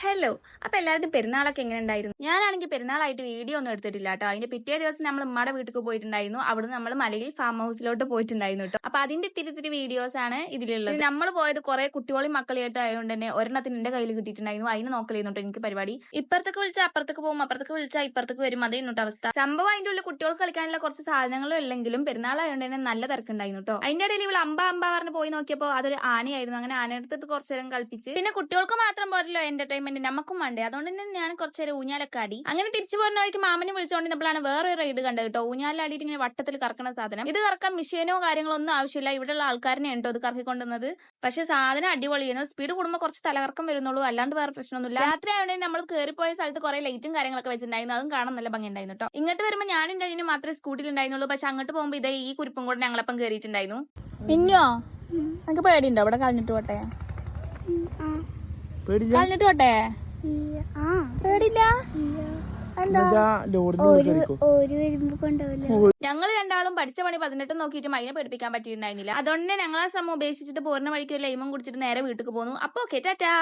Hello. അപ്പൊ എല്ലാവരും പെരുന്നാളൊക്കെ എങ്ങനെ ഉണ്ടായിരുന്നു? ഞാനാണെങ്കിൽ പെരുന്നാളായിട്ട് വീഡിയോ ഒന്നും എടുത്തിട്ടില്ല കേട്ടോ. അതിന്റെ പിറ്റേ ദിവസം നമ്മൾ ഉമ്മയുടെ വീട്ടിൽ പോയിട്ടുണ്ടായിരുന്നു. അവിടുന്ന് നമ്മൾ മലയിൽ ഫാം ഹൗസിലോട്ട് പോയിട്ടുണ്ടായിരുന്നു കേട്ടോ. അപ്പൊ അതിന്റെ ഇത്തിരി വീഡിയോസ് ആണ് ഇതിലുള്ളത്. നമ്മൾ പോയത് കുറെ കുട്ടികളും മക്കളായിട്ട് ആയതുകൊണ്ട് തന്നെ ഒരെണ്ണത്തിന് എന്റെ കയ്യിൽ കിട്ടിയിട്ടുണ്ടായിരുന്നു. അതിന് നോക്കലെയ്യുന്നുണ്ട് എനിക്ക് പരിപാടി. ഇപ്പുറത്തേക്ക് വിളിച്ചാൽ അപ്പുറത്തേക്ക് പോകും, അപ്പുറത്തേക്ക് വിളിച്ചാൽ ഇപ്പുറത്തേക്ക് വരും. അതേ ഇന്നോട്ട് അവസ്ഥ. സംഭവം അതിന്റെ ഉള്ളിൽ കുട്ടികൾക്ക് കളിക്കാനുള്ള കുറച്ച് സാധനങ്ങളും ഇല്ലെങ്കിലും പെരുന്നാളായതുകൊണ്ട് തന്നെ നല്ല തിരക്കുണ്ടായിരുന്നു കേട്ടോ. അതിന്റെ ഇടയിൽ ഇവൾ അമ്പ പറഞ്ഞ് പോയി നോക്കിയപ്പോൾ അതൊരു ആനയായിരുന്നു. അങ്ങനെ ആന എടുത്തിട്ട് കുറച്ചു നേരം കളിപ്പിച്ച്. പിന്നെ കുട്ടികൾക്ക് മാത്രം പോരല്ലോ എന്റർടൈൻമെന്റ്, നമുക്കും വേണ്ടേ. അതുകൊണ്ട് തന്നെ ഞാൻ കുറച്ചേരം ഊഞ്ഞാലൊക്കെ ആടി. അങ്ങനെ തിരിച്ചു പോകുന്ന വഴിക്ക് മാമനെ വിളിച്ചുകൊണ്ടിരുന്നപ്പോഴാണ് വേറൊരു റൈഡ് കണ്ടത് കേട്ടോ. ഊഞ്ഞാലാടിയിട്ട് ഇങ്ങനെ വട്ടത്തിൽ കറക്കണ സാധനം. ഇത് കറക്കാൻ മിഷീനോ കാര്യങ്ങളോ ഒന്നും ആവശ്യമില്ല. ഇവിടെയുള്ള ആൾക്കാരനെ ഉണ്ടോ ഇത് കറക്കിക്കൊണ്ടുവന്നത്. പക്ഷെ സാധനം അടിപൊളിയായിരുന്നു. സ്പീഡ് കൂടുമ്പോൾ കുറച്ച് തലകറക്കം വരുന്നുള്ളൂ, അല്ലാണ്ട് വേറെ പ്രശ്നമൊന്നുമില്ല. രാത്രി ആയതുകൊണ്ട് നമ്മൾ കയറിപ്പോയ സ്ഥലത്ത് കുറെ ലൈറ്റും കാര്യങ്ങളൊക്കെ വെച്ചിട്ടുണ്ടായിരുന്നു. അതും കാണാൻ നല്ല ഭംഗി ഉണ്ടായിരുന്നു കേട്ടോ. ഇങ്ങോട്ട് വരുമ്പോൾ ഞാനും കഴിഞ്ഞു മാത്രമേ സ്കൂട്ടിയിൽ ഉണ്ടായിരുന്നുള്ളൂ. പക്ഷെ അങ്ങോട്ട് പോകുമ്പോൾ ഇതേ ഈ കുരിപ്പും കൂടെ ഞങ്ങളപ്പം കയറിയിട്ടുണ്ടായിരുന്നു. പിന്നോ നമുക്ക് പേടിയുണ്ടോ ഇവിടെ കളഞ്ഞിട്ട് പോട്ടെ? കളഞ്ഞിട്ട് പോട്ടെ? പേടില്ല. ഞങ്ങൾ രണ്ടാളും പഠിച്ച പണി 18 നോക്കിയിട്ടും അതിനെ പഠിപ്പിക്കാൻ പറ്റിയിട്ടുണ്ടായിരുന്നില്ല. അതുകൊണ്ട് ഞങ്ങൾ ആ ശ്രമം ഉപേക്ഷിച്ചിട്ട് പോരുന്ന വഴിക്ക് ഒരു ലൈമം കുടിച്ചിട്ട് നേരെ വീട്ടിൽ പോന്നു. അപ്പൊ ഓക്കെ, ടാറ്റാ.